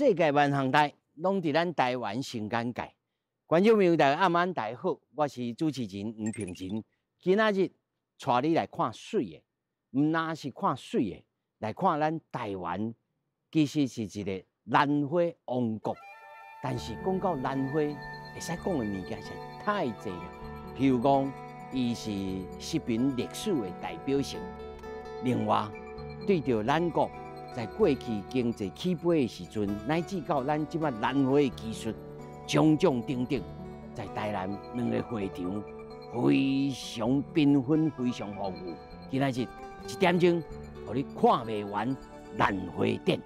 世界万项台，拢伫咱台湾新眼界。观众朋友，大家暗安，大家好，我是主持人吴平真。今仔日带你来看水的，唔单是看水的，来看咱台湾其实是一个兰花王国。但是讲到兰花，会使讲的物件实在太侪了。譬如讲，伊是食品历史的代表性。另外，对着咱国在过去经济起飞的时阵，乃至到咱即摆兰花的技术，种种等等，在台南两个会场非常缤纷，非常丰富。今仔日1点钟，互你看袂完兰花展。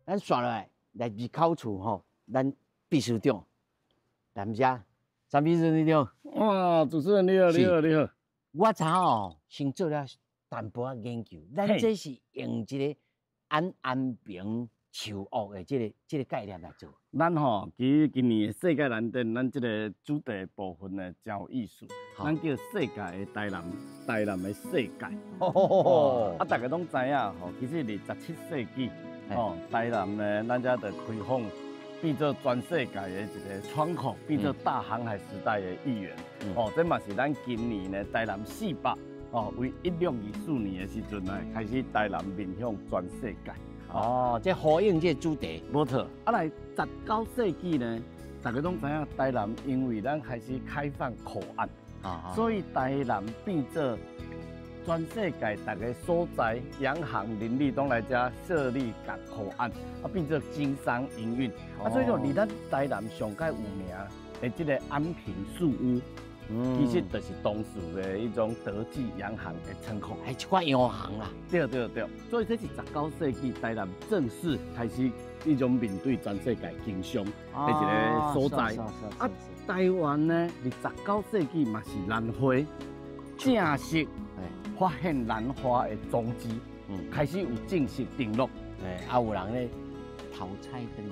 咱刷落来入口处吼，咱秘书长南家张秘书你好。哇，主持人你好，你好，你好。我查吼，先做了淡薄仔研究，咱这是用一个安平树屋的这个概念来做。咱吼，其实今年的世界兰展，咱这个主题部分呢，真有意思。咱叫世界的台南的世界。啊，大家拢知影吼，其实17世纪。台南呢，咱遮就开放变做全世界的一个窗口，变做大航海时代的一员。这嘛是咱今年呢，台南400为1624年的时阵呢，开始台南面向全世界。这呼应这主题。无错。啊，来19世纪呢，大家拢知影台南，因为咱开始开放口岸，所以台南变做。全世界大个所在，洋行、林立拢来遮设立港口岸，变做经商营运。所以说，离咱台南上界有名的这个安平树屋，其实就是当时的一种德记洋行的称号，还一款洋行啦。对。所以这是19世纪台南正式开始一种面对全世界经商的一个所在。台湾呢，19世纪嘛是兰花正式。发现兰花的踪迹，开始有正式登录，有人咧头彩灯。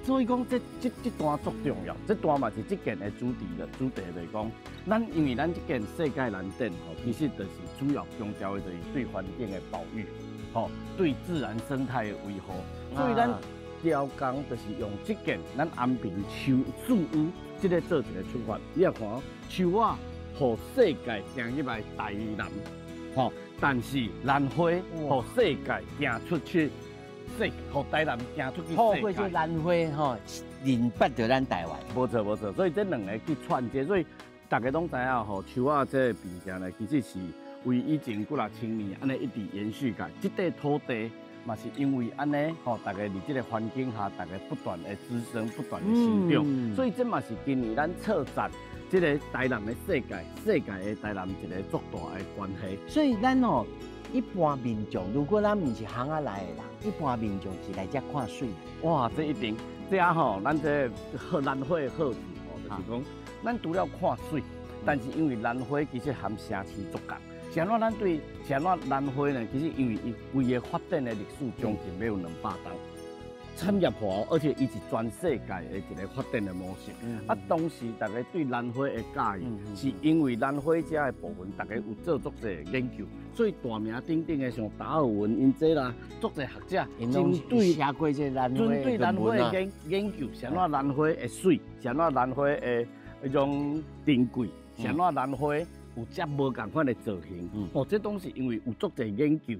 所以讲这段足重要，这段嘛是这件的主题来讲，因为咱这件世界兰展其实就是主要强调的就是对环境的保育，对自然生态的维护。所以咱雕工就是用这件咱安平树屋这个做一个出发。你也看树啊，互世界行入来台南。但是兰花，互世界行出去，互台南行出去世界。透过这兰花，认识到咱台湾。无错，所以这两个去串接，所以大家拢知影树仔这边件呢，其实是为以前几6000年安尼一直延续下，这块土地嘛是因为安尼大家伫这个环境下，大家不断的滋生，不断的成长，所以这嘛是今年咱策展。这个台南的世界的台南一个足大的关系。所以咱一般民众，如果咱唔是行啊来的人，一般民众是来遮看水。哇，这一定，这咱这兰花的好处就是讲，咱除了看水，但是因为兰花其实含城市足共。像咱对像兰花呢，其实因为伊规个发展的历史将近要有200年。产业化，而且伊是全世界的一个发展的模式。当时大家对兰花的介意，是因为兰花遮的部分，大家有做足侪研究，所以大名鼎鼎的像达尔文因这啦，足侪学者针对兰花的研究，像兰花的水，像兰花的迄种珍贵，像兰花有遮无共款的造型。这东西因为有足侪研究。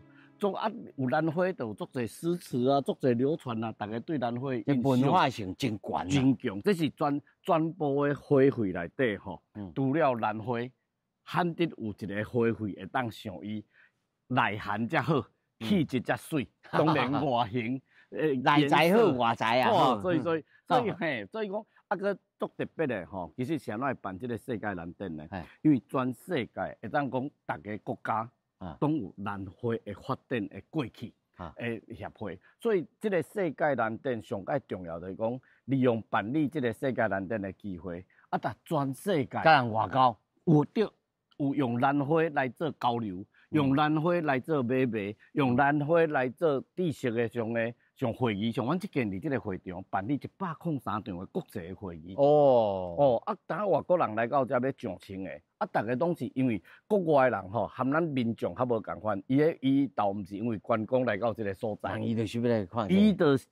有兰花，就有足侪诗词啊，足侪流传啊，大家对兰花文化性真悬，真强。这是全部的花卉内底除了兰花，罕得有一个花卉会当像伊内涵才好，气质才水，当然外形内在好，外在啊好。所以讲个足特别的其实谁来办这个世界兰展呢？因为全世界会当讲，大个国家。都有兰花的发展的过去的协会，所以这个世界兰展上界重要就是讲，利用办理这个世界兰展的机会，但全世界甲人外交有用兰花来做交流，用兰花来做买卖，用兰花来做知识的上会议，像阮即间伫即个会场办理103场的国际的会议。哦，当外国人来到遮要上清的，大家拢是因为国外的人吼，含咱民众较无共款，伊倒毋是因为观光来到即个所在，伊就是要来看。伊就是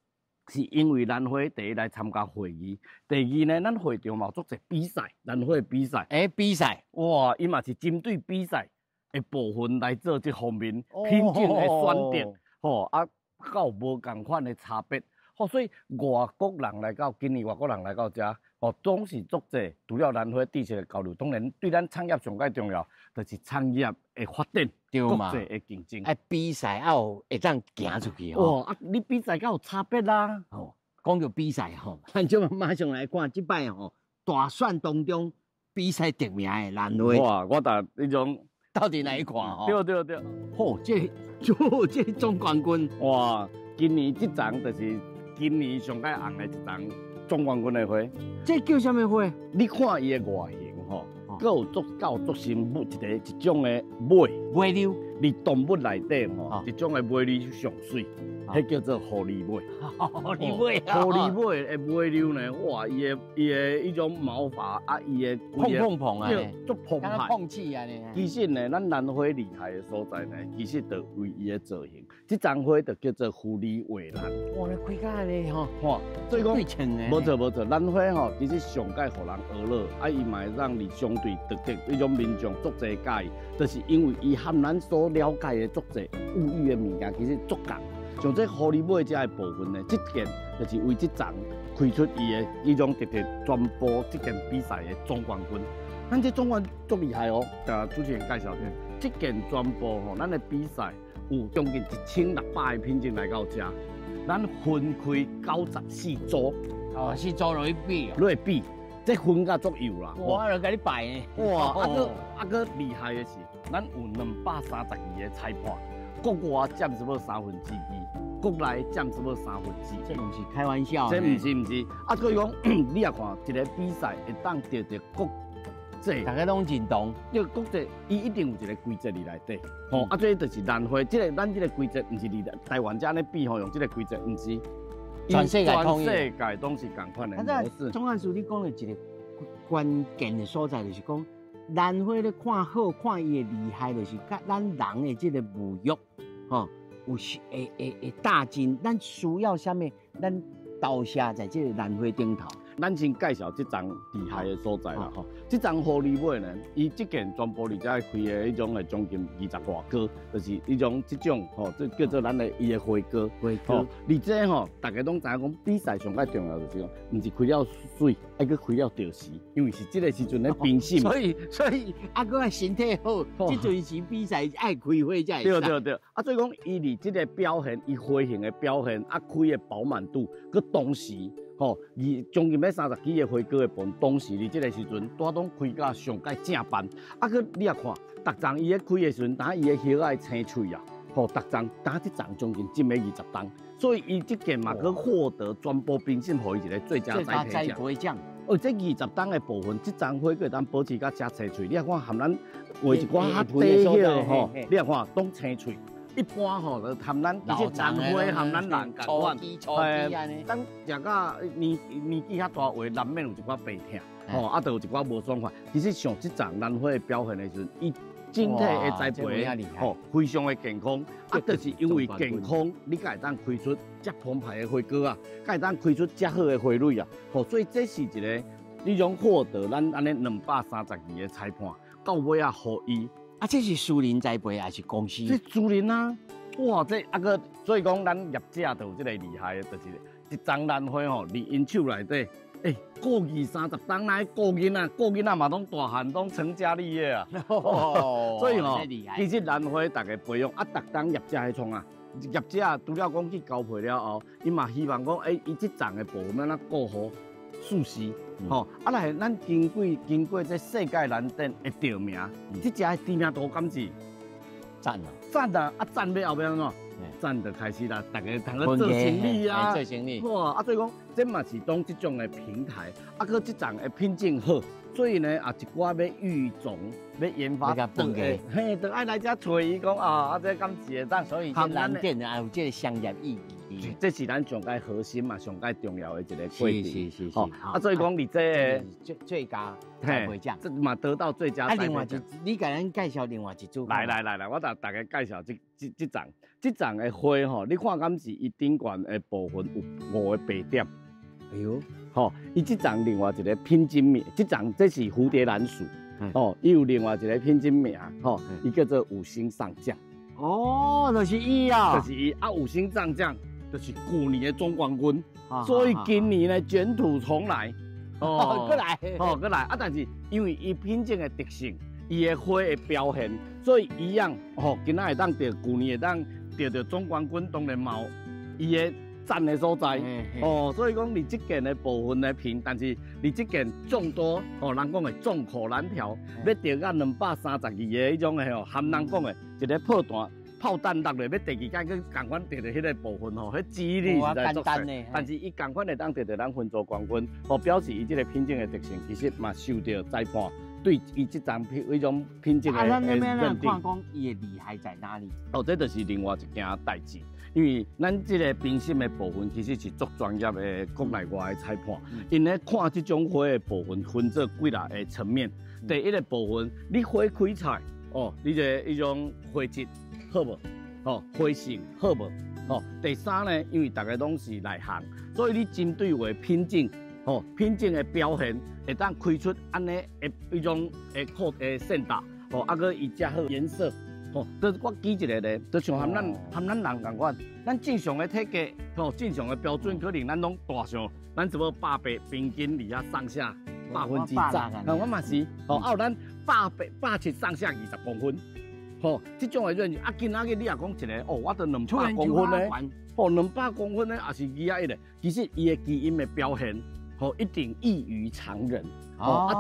因为兰花第一来参加会议，第二呢，咱会场嘛有足侪比赛，兰花的比赛。比赛，哇，伊嘛是针对比赛的部分来做这方面品种的选定，有无共款的差别。所以外国人来到，今年外国人来到遮，总是足侪除了兰花知识的交流，当然对咱产业上介重要，就是产业的发展，国际的竞争。比赛有会当行出去吼。你比赛敢有差别啦？讲到比赛吼，咱就马上来看即摆吼大选当中比赛得名的兰花。哇，我逐迄种到底哪一款吼？对。这总冠军哇，今年这张就是今年上界红的一张总冠军的花。这叫什么花？你看伊的外形吼，佮有足深一种的尾溜，伫动物内底吼，一种的尾溜上水，迄叫做狐狸尾。狐狸尾啊！狐狸尾的尾溜呢，哇，伊的迄种毛发伊的碰啊，足澎湃，碰气啊！其实呢，咱兰花厉害的所在呢，其实就为伊的造型。这张花就叫做狐狸尾兰。哇，你开甲咧吼，哇，所以讲对称的。无错，兰花吼，其实上界互人娱乐，伊嘛会让你相对特别迄种民众足侪介意，就是因为伊含咱所了解的足侪有益的物件，其实足共。像这狐狸尾遮的部分呢，这件就是为这张开出伊的迄种直直传播这件比赛的总冠军。咱这总冠军足厉害哦，甲主持人介绍者，这件传播吼，咱的比赛有将近1600个品种来到遮，咱分开94组，4组落去比落去比，这分甲足有啦。我来甲你摆呢。哇，个厉害的是，咱有232个裁判。国外占差不多2/3，国内占差不多2/3。这不是开玩笑，这不是。所以讲，你也看一个比赛会当得到国际，大家拢认同。这个国际，伊一定有一个规则伫内底。这就是兰花，咱这个规则，不是伫台湾遮咧比用这个规则，不是。全世界统一。全世界都是共款的模式。总干事，你讲的一个关键的所在，就是讲。兰花咧看好看伊的厉害，就是甲咱人的这个侮辱，有会大进。咱需要啥物？咱投射在这个兰花顶头。咱先介绍这张厉害的所在啦，这张狐狸尾呢，伊这件全部伫遮开的迄种将近20多颗，就是迄种这种这叫做咱的伊的花哥。而且大家拢知影讲比赛上介重要就是讲，唔是开了水，还去开了钓时，因为是这个时阵咧冰心。所以个身体好，这阵时比赛爱开花才会。对。所以讲伊伫这个表现，伊花型的表现，开的饱满度，佮同时。将近要30几个花哥的盆，当时伫这个时阵，大拢开甲上界正班。你也看，逐张伊咧开的时阵，伊的叶仔青翠啊，逐张这张将近120担，所以伊这件嘛，佮获得传播评审会一个最佳栽培奖。这20担的部分，这张花佮当保持甲正青翠。你也看含咱画一寡较底叶你也看拢青翠。一般就含咱这些兰花含咱人共款，咱食到年纪较大，话难免有一寡白疼，就有一寡无爽快。其实像这张兰花的表现的时阵，伊整体的栽培非常的健康，就是因为健康，你才会当开出遮澎湃的花果啊，才会当开出遮好的花蕊啊，所以这是一个你种获得咱安尼232个裁判，到尾啊，互伊。这是私人栽培还是公司？这私人啊，哇，个，所以讲咱业者就有这个厉害的，就是一张兰花伫因手内底，过20-30担来个囡仔嘛拢大汉，拢成家立业啊。所以其实兰花大家培养逐当业者去创啊，业者除了讲去交配了后，伊嘛希望讲，伊这张的部分咱顾好舒适。来，咱经过这世界兰展的得名，这只的知名度敢是赞啊！赞要后边怎？站就开始啦，大家通去做生意啊，做生意。哇，啊，所以讲，这嘛是当这种的平台，啊，佮这种的品种好，所以呢，啊，一寡要育种、要研发，嘿，都爱来遮找伊讲啊，这敢是会当，所以这蓝电也有这个商业意义。这是咱上界核心嘛，上界重要的一个规定。是。啊，所以讲你这最佳栽培奖，这嘛得到最佳栽培奖。另外你给咱介绍另外一组。来，我大家介绍这种的花吼，你看敢是伊顶悬的部分有5个白点。哎呦，吼，伊这种另外一个品种名，这是蝴蝶兰属。哦，伊有另外一个品种名，吼，伊叫做五星上将。哦，就是伊啊，就是伊啊，五星上将。就是去年的总冠军，所以今年呢卷土重来，过来，过来啊！但是因为伊品种的特性，伊的花的表现，所以一样今仔会当得，去年会当得到总冠军，当然嘛，伊的赞的所在，所以讲你这件的部分的品，但是你这件众多人讲的众口难调，要得到232个迄种的含人讲的一个破蛋。炮弹落来，要第2届去共款得到迄个部分迄几率是在作祟。但是伊共款会当得到咱分组冠军，表示伊这个品种的特性，其实嘛受到裁判对伊这种品种的认定。看讲伊的厉害在哪里？这就是另外一件代志。因为咱这个评审的部分其实是足专业的国内外的裁判，因咧看这种花的部分分做几大个层面。第一个部分，你花开采你这一种花质。好无？花性好无？第3呢，因为大家拢是内行，所以你针对话品种，品种的表现会当开出安尼的一种线达，啊个伊遮好颜色，都我举一个咧，都像含咱人共款，咱正常的体格，正常的标准可能咱拢大上，咱怎么100平均里啊上下100%，我嘛是，有咱170上下20公分。这种的认啊，今仔日你也讲一个，我都200公分咧，200公分咧，也是2个，其实伊的基因的表现，一定异于常人，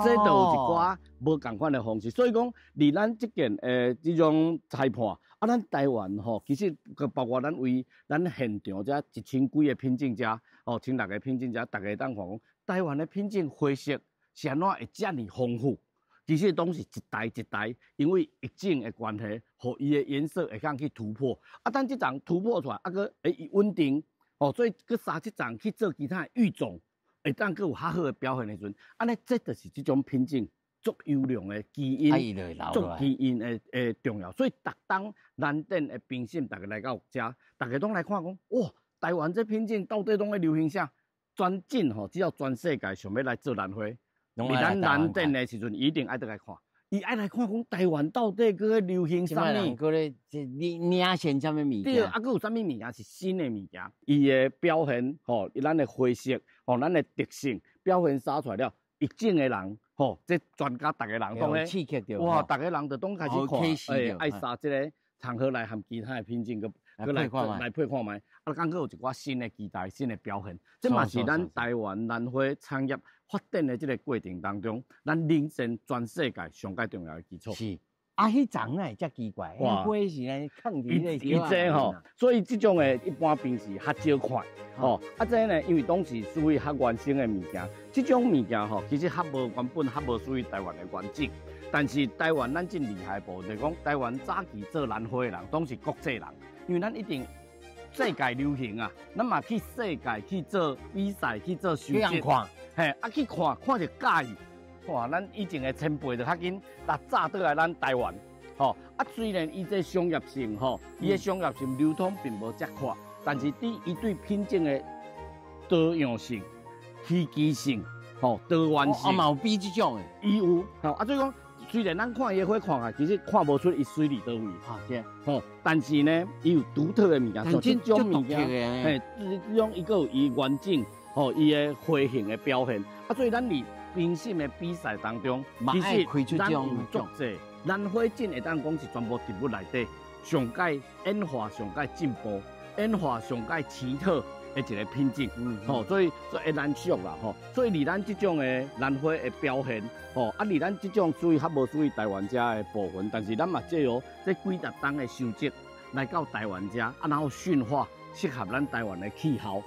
这都有一寡无共款的方式，所以讲，离咱这件这种裁判，咱台湾其实包括咱为咱现场遮1000几个品种遮，1000多个品种遮，大家当看讲，台湾的品种花色是安怎会遮尔丰富？其实拢是一代一代，因为疫情的关系，互伊的颜色会当去突破。等这种突破出来，个会稳定，所以佮杀这种去做其他的育种，会当佮有较好的表现的时阵，安尼这就是这种品种足优良的基因，足基因的重要。所以逐当蓝电的评审，大家来到遮，大家拢来看讲，哇，台湾这品种到底拢在流行啥？全境只要全世界想要来做兰花。伫咱蓝电的时阵，一定爱得来看，伊爱来看讲台湾到底佮咧流行啥物？佮咧领先啥物物件？对，佮有啥物物件是新的物件？伊的表现，咱的花色，咱的特性表现撒出来了，一整个人，这专家大家人拢咧，哇，大家人就拢开始看，爱杀这个场合来含其他的品种佮来配看卖，刚佮有一寡新的期待、新的表现，这嘛是咱台湾兰花产业发展的这个过程当中，咱领先全世界上界重要的基础。是，迄种会遮奇怪，花是咧抗拒咧。伊这所以这种的一般平时较少看，这呢，因为拢是属于较原生的物件，这种物件其实较无原本较无属于台湾的原种。但是台湾咱真厉害部分，就是讲台湾早期做兰花的人，拢是国际人，因为咱一定世界流行啊，咱嘛去世界去做比赛，去做收集。去看就介意，哇！咱以前的前辈就较紧，早倒来咱台湾，虽然伊这商业性，伊的商业性流通并无遮快，但是伊对品种的多样性、稀奇性、多元性，嘛有比这种的，伊有，所以讲，虽然咱看伊的花看啊，其实看无出伊水里倒位，但是呢，伊有独特的物件，像这种物件，这种伊个有伊原种。伊的花型的表现，所以咱伫评审的比赛当中，其实咱有足济兰花种会当讲是全部植物内底上界演化、上界进步、演化上界奇特的一个品种，所以会难俗啦，所以离咱这种的兰花的表现，离咱这种属于较无属于台湾遮的部分，但是咱嘛借由这几十档的收集。来到台湾遮，然后驯化，适合咱台湾的气候。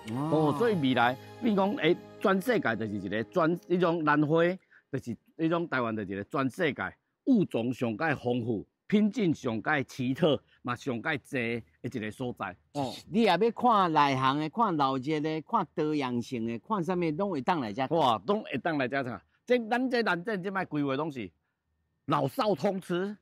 所以未来，比如讲，全世界就是一个迄种兰花，就是迄种台湾就是一个全世界物种上介丰富。品种上介奇特，嘛上介济的一个所在。你也要看内行的，看老热的，看多样性的，看啥物拢会当来遮。哇，拢会当来遮啥？咱这南镇即摆规划拢是老少通吃，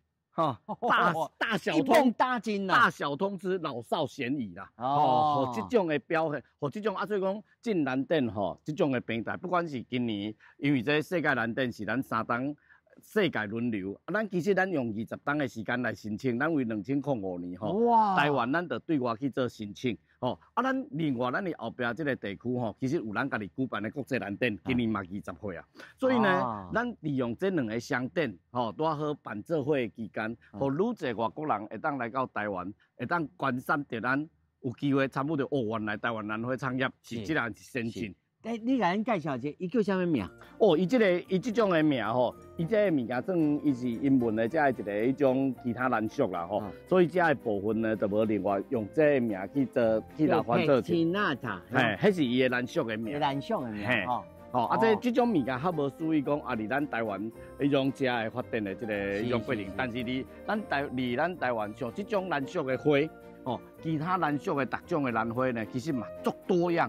大小通大金啦，大小通吃，老少咸宜啦。和这种的标的，和这种所以讲进南镇这种的平台，不管是今年，因为这世界南镇是咱3档。世界轮流，咱其实咱用20档的时间来申请，咱为2005年台湾咱就对外去做申请，咱另外咱的后壁这个地区其实有咱家己举办的国际蓝展，今年嘛20岁啊，所以呢，咱利用这2个商店，拄好办做伙的期间，互愈侪外国人会当来到台湾，会当观赏着咱有机会参与着原来台湾兰花产业是这样先进。你甲咱介绍一下，伊叫啥物名？伊这种的名伊这个物件算伊是英文的，这一个迄种其他蓝属啦所以这个部分呢，就无另外用这个名去做去来翻做。迄是伊的蓝属的名。蓝属的名这种物件较无属于讲伫咱台湾迄种遮的发展的迄种过程，但是咱台湾像这种蓝属的花其他蓝属的特种的兰花呢，其实嘛足多样。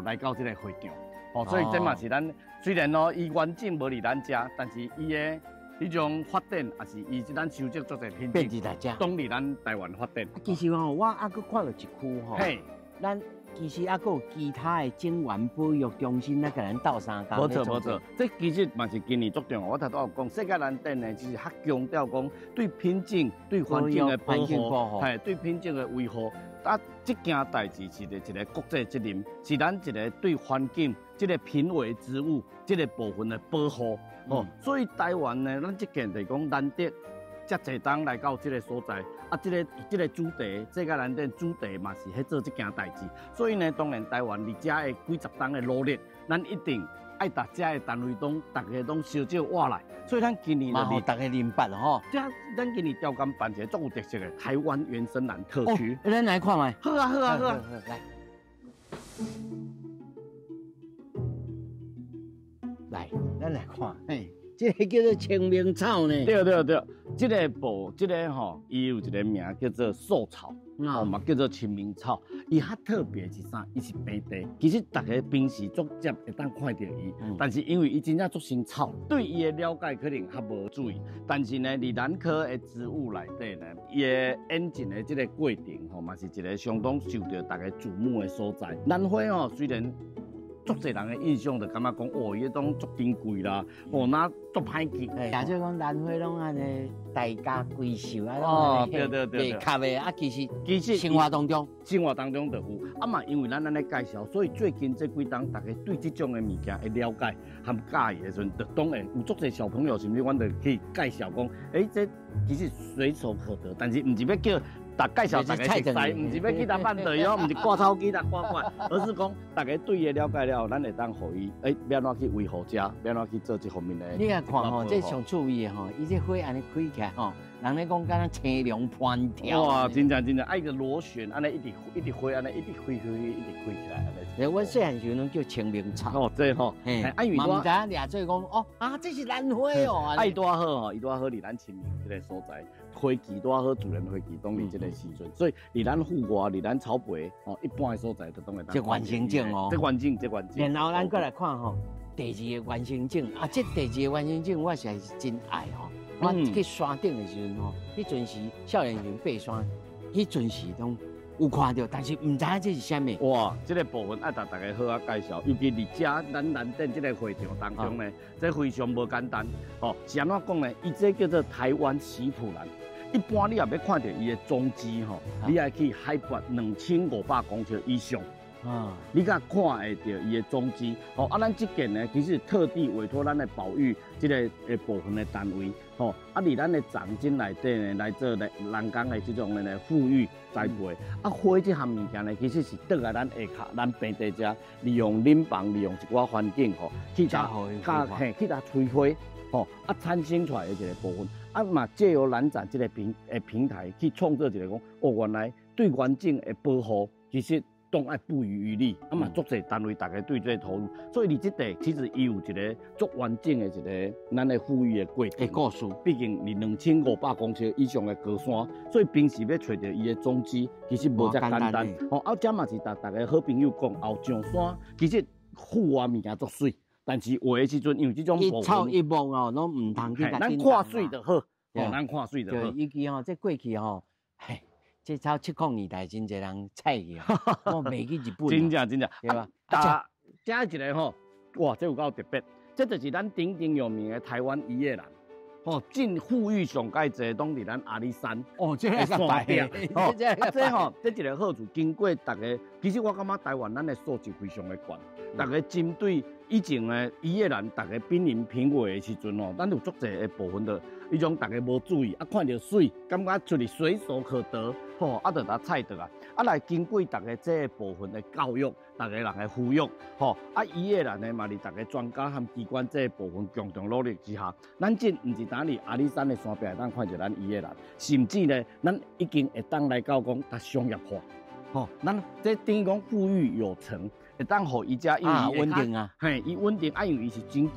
来到这个会场，所以这嘛是咱虽然伊原种无伫咱遮，但是伊的迄种发展，也是伊咱收集做者品种，拢伫咱台湾发展。其实我还佫看到一区咱其实还佫有其他的景园保育中心，甲咱斗相共。无错，这其实嘛是今年足重要。我头拄有讲，世界蓝展呢，就是较强调讲对品种、对环境的保护，对品种的维护。这件代志是一个国际责任，是咱一个对环境、这个濒危植物这个部分的保护。所以台湾呢，咱这件就是讲难得遮侪档来到这个所在，这个主题，世界蓝展主题嘛是喺做这件代志。所以呢，当然台湾伫遮的几十档的努力，咱一定爱大家的单位大家拢小少挖来。所以咱今年嘛，大家明白咯咱今年调监办一个足有特色的台湾原生兰特区。咱来看卖。好啊，来，咱来看。这个叫做清明草呢。对，这个伊有一个名叫做寿草，嘛叫做清明草。伊较特别是啥？伊是平地。其实大家平时逐渐会当看到伊，但是因为伊真正足生草，对伊的了解可能较无注意。但是呢，伫兰科的植物内底呢，伊的演进的这个过程嘛是一个相当受到大家瞩目的所在。兰花虽然足侪人的印象就感觉讲，伊迄种足珍贵啦，那足歹见。也就是讲兰花拢安尼大家闺秀啊，对，袂卡的啊，其实生活当中就有嘛，因为咱安尼介绍，所以最近这几档大家对这种的物件的了解和介意的时阵，就当然有足侪小朋友，甚至阮就去介绍讲，这其实随手可得，但是唔是要叫。介绍大家熟悉，唔是要去搭办队哦，唔是挂草机搭挂挂，而是讲大家对伊了解了，咱会当互伊，要怎去维护遮，要怎去做这方面的。你啊看这上注意的伊这花安尼开起来人咧讲敢若青龙盘条。哇，真正，一个螺旋，安尼一直花，安尼一直开起来，安尼。我细汉时阵叫清明草。这嘛唔知影掠做讲这是兰花伊拄好伊拄好伫咱清明这个所在。花期拄好，自然花期当伫这个时阵，所以伫咱户外、伫咱草坪一般的所在都当然。这完成景这完整。然后咱过来看第二个完成景这第二个完成景我实在是真爱我去山顶的时阵迄阵时少年时爬山，迄阵时拢有看到，但是唔知影这是啥物。哇，这个部分爱大家好啊介绍，尤其伫遮咱南镇这个会场当中呢，这非常无简单是安怎讲呢？伊这叫做台湾喜普兰。一般你也要看到伊的踪迹你要去海拔2500公尺以上你甲看会到伊的踪迹咱这件呢，其实特地委托咱的保育这个部分的单位伫咱的长景内底呢来做人工的这种的富裕栽培花这项物件呢，其实是倒来咱下骹咱平地遮，利用冷房，利用一寡环境去去吹花产生出来的一个部分啊嘛借由蓝展这个平台去创造一个讲，哦，原来对环境的保护其实都爱不遗余力，啊嘛足侪单位大家对这个投入，所以你这地其实伊有一个足完整的一个咱的富裕的过程。故事，毕竟你2500公尺以上的高山，所以平时要找到伊的踪迹，其实无遮简单。哦，啊，这嘛是大家好朋友讲，后上山其实户外物件足水，但是有的时阵因为这种一草一木哦，拢唔通去甲咱看水就好，哦，咱看水就好。尤其吼，这过去吼，嘿。这超70年代真侪人菜去，我袂去日本。真正，对吧？加一个吼，哇，这有够特别，这就是咱鼎鼎有名的台湾渔业兰。哦，进富裕上界侪拢伫咱阿里山。哦，这个山顶。哦，这吼，这一个好处，经过大家，其实我感觉台湾咱的素质非常的高。大家针对以前的渔业兰，大家濒临濒危的时阵哦，咱有足侪的部分的。迄种大家无注意，啊看到水，感觉出去随手可得，吼，啊就来采得啊，啊来经过大家这部分的教育，大家人的抚育，吼，啊渔业人呢嘛，伫大家专家和机关这部分共同努力之下，咱真毋是单伫阿里山的山壁当看到咱渔业人，甚至呢，咱已经会当来到讲它商业化，吼，咱这等于讲富裕有成，会当互伊遮因为稳定啊，嘿，伊稳定，啊因为伊是真球，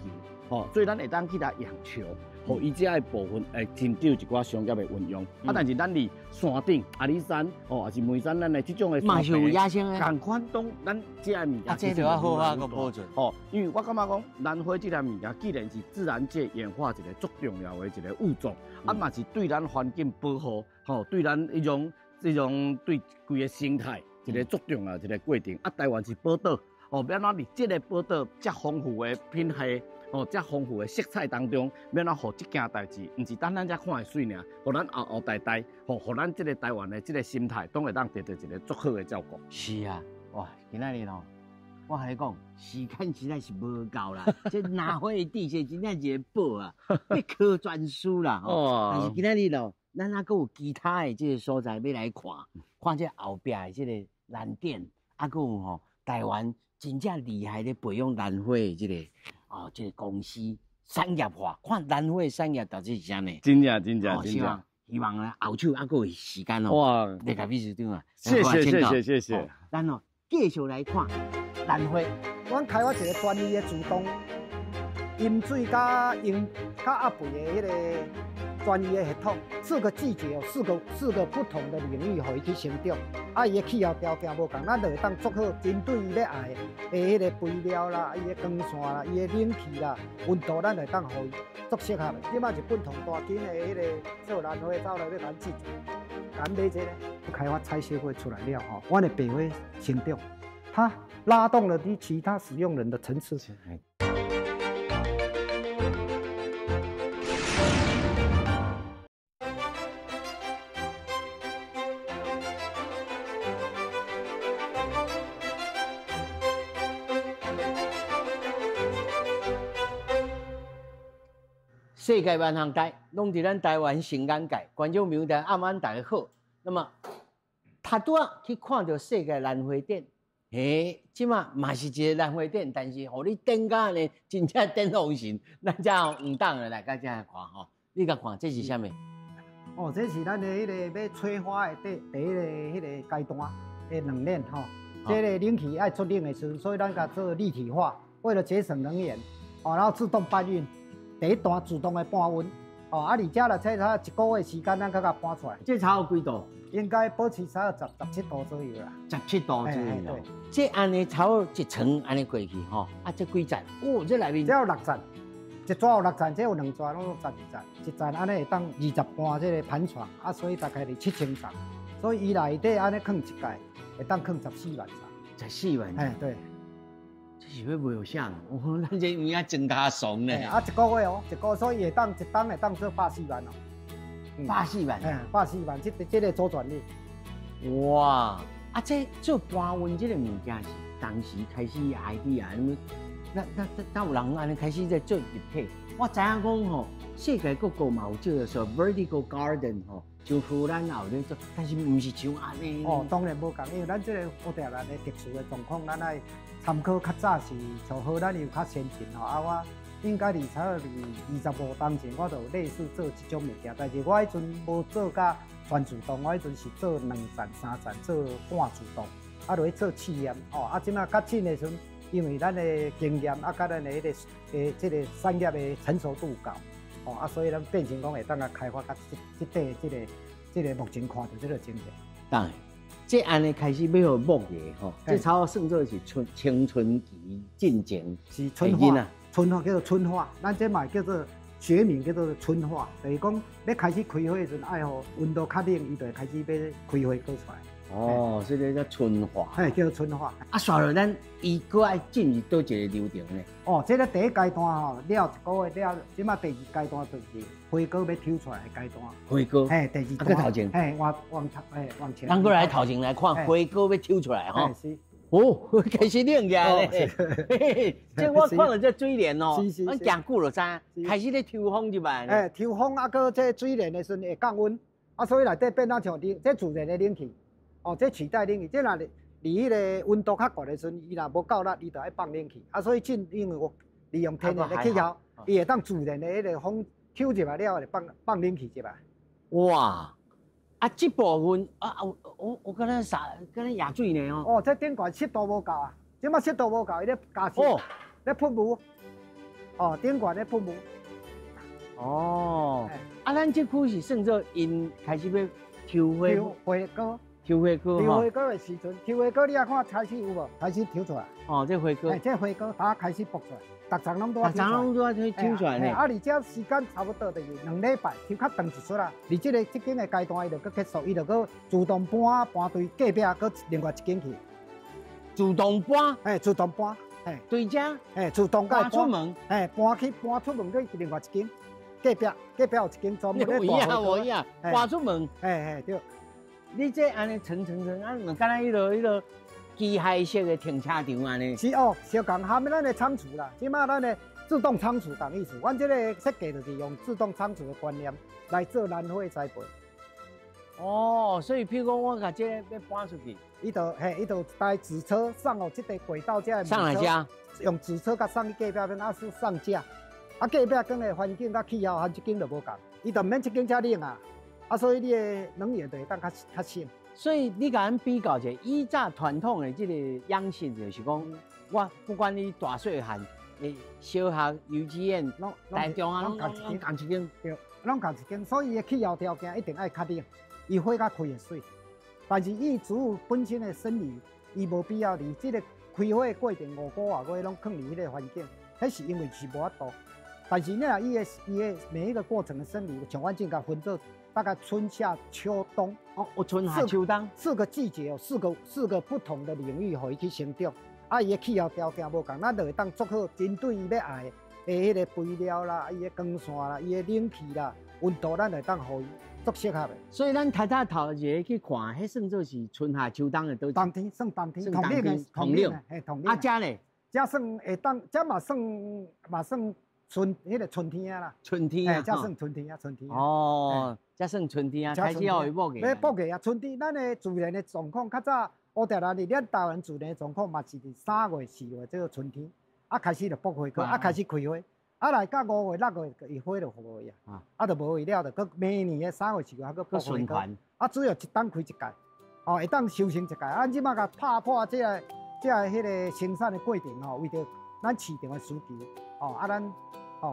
吼，所以咱会当去来养球。互伊遮个部分会寻找一寡商业的运用，啊，但是咱伫山顶阿里山哦，还是眉山，咱的这种的嘛是有野生的，共款当咱遮个物件，这就要好好个保存哦。因为我感觉讲兰花这个物件，既然是自然界演化一个足重要的一个物种，啊嘛是对咱环境保护，吼，对咱这种对规个生态一个足重要的一个过程。啊，台湾是宝岛，哦，要哪伫这个宝岛遮丰富的品系。哦，遮丰富的色彩当中，要哪互这件代志，毋是单咱遮看会水尔，互咱后代，互咱这个台湾的这个心态，都会当得到一个足好的照顾。是啊，哇，今仔日哦，我和你讲，时间实在是无够啦，这南花的地势真正是个宝啊，要考专书啦。哦，但是今仔日咯，咱还阁有其他的这个所在要来看这后壁的这个蓝点，还阁有吼台湾真正厉害的培养兰花的这个。哦，这个公司产业化，看兰花产业到底是啥呢？真正，希望啊，后手还佫有时间哦。哇，你甲秘书长啊，谢谢。咱哦，继续来看兰花。阮开发一个专业的自动饮水加压肥的迄个专业的系统，4个季节有四个不同的领域，互伊去成长。啊，伊的气候条件无共，咱就会当做好针对伊要爱的迄个肥料啦、伊的光线啦、伊的冷气啦、温度，咱就会当互伊做适合的。即摆日本同大间的迄个做兰花走来要咱制作，咱买这个开发采收会出来了吼，阮的白花成长，它拉动了你其他使用人的层次。世界万行台，拢伫咱台湾新眼界，观众朋友大家大家好。那么，他拄啊去看到世界兰花展，即马嘛是一个兰花展，但是互你展甲呢，真正展风神，咱才唔当的来甲遮看吼。你甲看这是啥物？哦，这是咱的迄个要催花的第一个迄个阶段的冷链吼。这个冷气爱出冷的时，所以咱甲做立体化，为了节省能源，哦，然后自动搬运。第一段自动的搬温，哦，而且了，差1个月时间，咱甲搬出来。这差有几度？应该保持差17度左右啦。17度左右。这安尼差有一层安尼过去吼，啊，这几站？哦，这内面。这有6站，一抓有6站，这有2抓拢有12站，一站安尼会当20盘这个盘床，啊，所以大概是7000张，所以伊内底安尼放一届，会当放14万张。14万？哎，对。这是要卖有啥？哦，咱这有影真加爽呢。啊，1个月哦，1个月，所以会当会当做84万哦。84万？哎，84万，这个周转率。哇！啊，这做搬运这个物件是当时开始 idea，那有人安尼开始在做立体。我知影讲吼，世界各国嘛有做说 vertical garden 吼，就荷兰也有咧做，但是唔是像安尼。哦，当然无共，因为咱这个乌特兰的特殊的状况，咱爱参考较早是像荷兰有较先进吼，啊我应该25当前，我就有类似做这种物件，但是我迄阵无做甲全自动，我迄阵是做2站、3站，做半自动，啊，落去做试验。哦，啊，即马较近的时阵，因为咱的经验啊，甲咱的迄个这个产业的成熟度高，哦，啊，所以咱变成讲会当甲开发甲这个目前看到这个情形。当然，这安尼开始要有木艺吼，这差不多算做是青春期进前是春化，春化叫做春化，咱这嘛叫做学名叫做春化，就是讲要开始开花的时阵，爱互温度较冷，伊就会开始要开花果出来。哦，所以这叫春化。嘿，叫做春化。啊，刷落咱伊搁爱进入倒一个流程呢？哦，这个第一阶段吼，了1个月了，即马第2阶段就是花果要抽出来的阶段。花果。嘿，第2段。啊，头前。嘿，往前。咱过来头前来看花果要抽出来吼。是。哦，开始冷起来咧。这我看到这水莲哦，我行久了知，开始咧抽风入来。哎，抽风啊，搁这水莲的时阵会降温，啊，所以内底变啊像这自然的冷气。哦，这取代冷气，这若离迄个温度较高的时阵，伊若无够力，伊就爱放冷气。啊，所以因为我利用天然的气候，伊会当自然的迄个风抽入来了，就放冷气入来。哇！啊，这部分啊，我敢若野水呢哦。哦，这顶悬湿度无够啊，即马湿度无够，伊咧加湿，咧喷雾。哦，顶悬咧喷雾。哦。啊，咱这区是算做因开始要抽花果。抽花果，抽花果的时阵，抽花果你啊看开始有无？开始抽出来。哦，这花果。这花果它开始爆出来，逐丛拢都要抽出来。逐丛拢都要抽出来呢。啊，而且时间差不多就是2礼拜，抽较长一撮啦。而这间的阶段伊就搁结束，伊就搁自动搬对隔壁，搁另外一间去。自动搬？自动搬。对家？自动搬出门？搬出门搁另外一间。隔壁有一间专门咧大花果。搬出门。对。你这安尼层，啊，敢若迄落机械式的停车场安尼。是哦，小共含咱的仓储啦，即马咱的自动仓储同意思。阮这个设计就是用自动仓储的观念来做兰花栽培。哦，所以譬如讲我把这个要搬出去，伊就带纸车上哦，这个轨道这上来家，用纸车甲送去隔壁边，啊是上架，啊隔壁间的环境甲气候和这间就无共，伊就免这间遮冷啊。啊，所以你的能源就会当较省。所以你甲咱比较者，以早传统的这个养成就是讲，我不管你大细汉，小学、幼稚园、大中啊，拢共一间，对，拢共一间。所以伊的气候条件一定爱较冷，伊花甲开会水。但是伊植物本身的生理，伊无必要伫这个开花的过程5个外月拢放伫迄个环境，迄是因为是无法度。但是你若伊的每一个过程的生理，像阮正甲分做。大概春夏秋冬哦，有春夏秋冬4个季节有4个不同的领域，互伊去生长。啊，伊的气候条件无共，咱就会当做好针对伊要爱的迄个肥料啦、伊的光线啦、伊的冷气啦、温度，咱就会当互伊做适合的。所以咱头一个去看，迄算做是春夏秋冬的都。冬天算冬天，同冷。同冷。啊，遮呢？遮算会当，遮嘛算迄个春天啊啦。春天啊，遮算春天啊，春天。哦。才算春天啊，开始要木艺。要木艺啊，春天咱的自然的状况较早，乌条咱咱台湾自然的状况嘛是伫3月、4月这个春天，啊开始就爆花果，啊开始开花，啊来到5月、6月伊花就无去啊，啊就无去了，就搁明年的3月、4月还搁爆花果，啊只有一档开一届，哦会当收成一届，咱即马甲拍破这个迄个生产的过程吼，为着咱市场的需求，哦啊咱。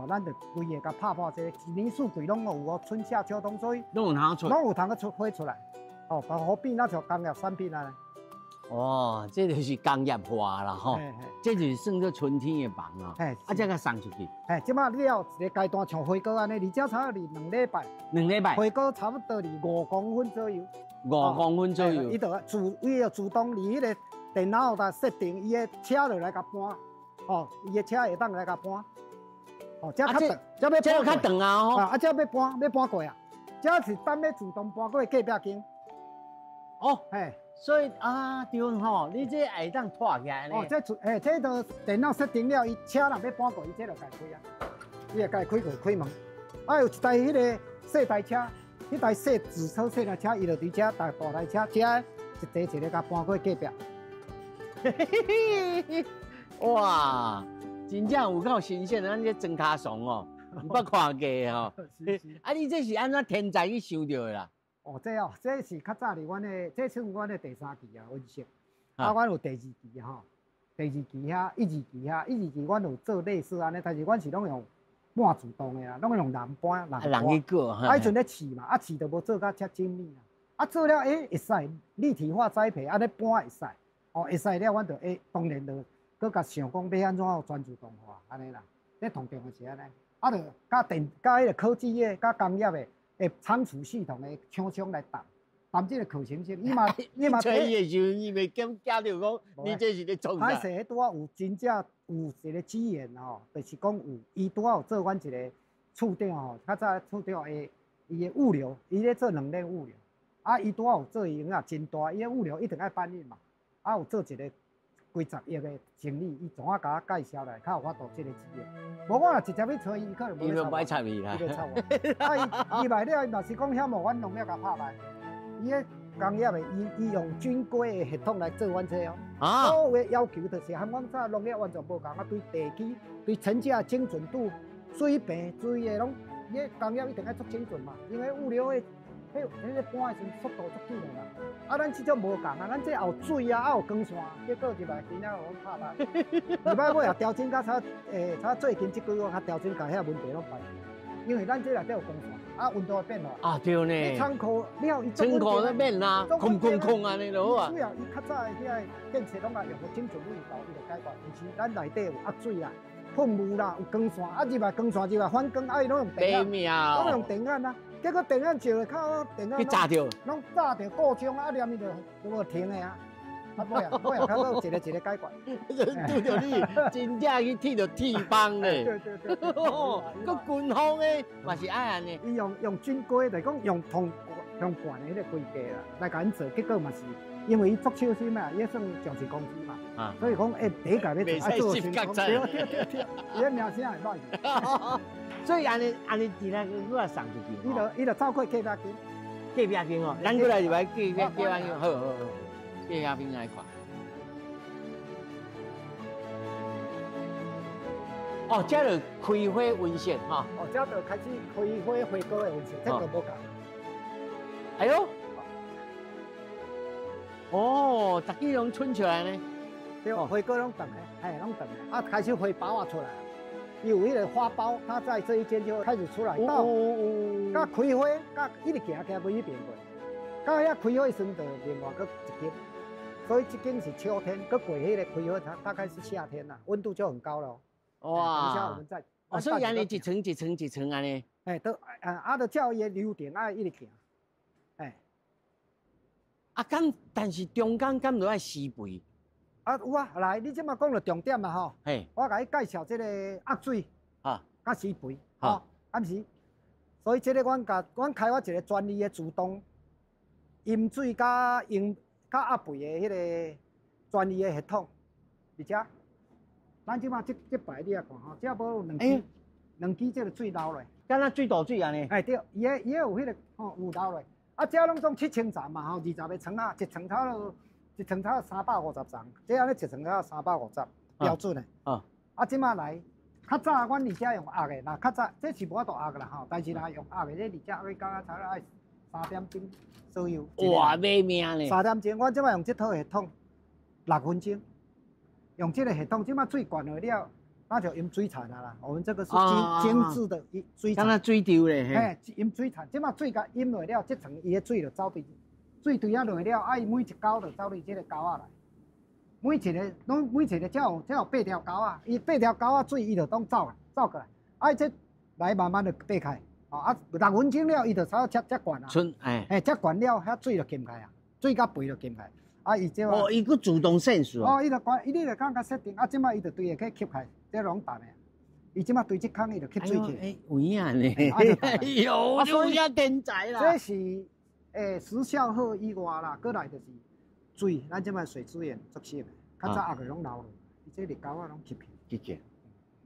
咱就规个甲拍破，这一年四季拢有哦，春夏秋冬，所以拢有通出，拢有通出花出来。哦，好比那像工业产品啊。哦，这就是工业化啦吼，这就是算作春天的房啊。啊，再甲送出去。即马了一个阶段像花果安尼，而且差不多2礼拜。2礼拜。花果差不多5公分左右。5公分左右。伊就伊就自动伫迄个电脑内设定，伊的车就来甲搬。哦，伊的车会当来甲搬。哦，这较长，这要较长啊吼。啊，这要搬过啊，这是等要自动搬过隔壁间。哦，所以啊，对吼，你这会当拖起来呢。哦，这都电脑设定了，伊车若要搬过，伊这就该开啊，伊会该开门。啊，有一台迄个小台车，迄台小自车小台车，伊就伫遮大台车，遮一个甲搬过隔壁。哇！真正有够新鲜，咱这装卡怂哦，唔捌看过吼。啊，你这是安怎天才去想到的啦？哦，这是较早哩，阮的这算阮的第3期啊，温室。啊啊，阮有第2期吼，第2期遐、1、2期遐、1、2期阮有做类似安尼，但是阮是拢用半自动的啦，拢用人搬。人去过哈。啊，迄阵咧饲嘛，啊饲都无做甲遮精密啦。啊，做了会使立体化栽培，安尼搬会使。哦，会使了，阮就当然就搁甲想讲要安怎全自动化安尼啦。咧同电是安尼，啊，就甲迄个科技的、甲工业的仓储系统的厂商来谈这个可行性。你嘛吹伊的时候，伊袂惊惊到讲，你这是咧创啥？歹势，迄拄仔有真正有一个资源吼，就是讲伊拄仔有做阮一个处长吼，较早处长伊的物流，伊咧做冷链物流。啊，伊拄仔有做营啊，真大，伊的物流一定爱搬运嘛。啊，有做一个几十亿的生意，伊总啊甲我介绍来，较有法度这个资源。无我若直接去找伊，可能无咧插你啦。伊就插我。啊，伊来了，伊若是讲遐无，阮农业甲拍卖。伊个工业的，伊用军规的系统来做阮这哦。啊。所有的要求就是和阮早农业完全无共啊，对地基、对成架精准度、水平、水的拢，伊个工业一定要足精准嘛，因为物流的。迄个搬的时速度足紧的啦，啊，咱即种无共啊，咱这有水啊，有光线，结果入来今仔互阮拍卖。入摆我也调整甲差最近即几个较调整甲遐问题拢摆平，因为咱这内底有光线，啊，温度会变落。啊，对呢。你仓库了，伊仓库咧变啦，空安尼就好啊。需要伊较早的遐建设拢爱用个精准路道，伊就解决。毋是咱内底有压水啦、喷雾啦、有光线，啊入来光线入来反光，啊伊拢用电啊，拢用电案啊。结果电案照靠电案，去炸掉，拢炸掉故障啊，连伊就无停的啊。啊，尾啊，较好一个解决。拄着你，真正去剃着剃帮咧。对。哦，个军方的嘛是爱安尼。伊用军规，就是讲用管的迄个规格啦，来甲因做，结果嘛是，因为伊足小心嘛，伊算上市公司嘛，所以讲第一届要做宣传，对，伊个名声会歹。所以安尼伫那个我送出去，伊就走过隔壁间，隔壁间哦，咱过来入来隔壁间，好，隔壁间来看。哦，这就开花温室哈。哦，这就开始开花花果的温室，这个无共。哎呦，哦，逐季拢春出来呢。对，花果拢长的，拢长的，啊，开始花苞啊出来。有迄个花苞，它在这一间就开始出来，到甲开花，甲一直行过一边过，到遐开花时就另外搁一间，所以这间是秋天，搁过迄个开花，它大概是夏天啦，温度就很高了。哇！等一下我们再。哦，所以安尼一层一层一层安尼。都都照伊个流程一直行。但是中间敢就爱施肥。有啊，来，你即马讲到重点啦吼。我甲你介绍这个压水甲施肥敢是？所以这个阮开发一个专利的自动饮水甲压肥的迄个专利的系统，而且咱即马这摆你啊看吼，这无两支这个水流落，敢若水倒水安尼。对，伊个有迄个有流落，啊，这拢总7,000层嘛吼，20个层啊，一层差350层，这样咧一层差350标准的。即马来，较早阮而且用压的，较早这是无法度压的啦吼，但是若用压的，这而且要到差爱3点钟左右。哇，卖命咧！ 3点钟，阮即马用这套系统6分钟，用这个系统，即马水灌了，那就用水铲啦。我们这个是精致的水铲。敢若水丢咧，用水铲，即马水甲淹落了，这层伊的水就走对。水对啊落了，啊伊每一沟就走入这个沟仔来，每一个才有8条沟啊，伊8条沟啊水伊就当走过来，啊伊这来慢慢就掰开，6分钟了伊就差不多灌啊，这灌了，遐水就浸开啊，水甲肥就浸开，伊这伊佫自动渗水伊就灌，你就刚设定，即马伊就对下去吸开，这拢淡的，伊即马对这坑伊就吸水去，有影呢，哎呦，有影天才啦，这是。时效好以外啦，过来就是水，咱即摆水资源足少的，较早压个拢流落，伊这入沟啊拢吸去，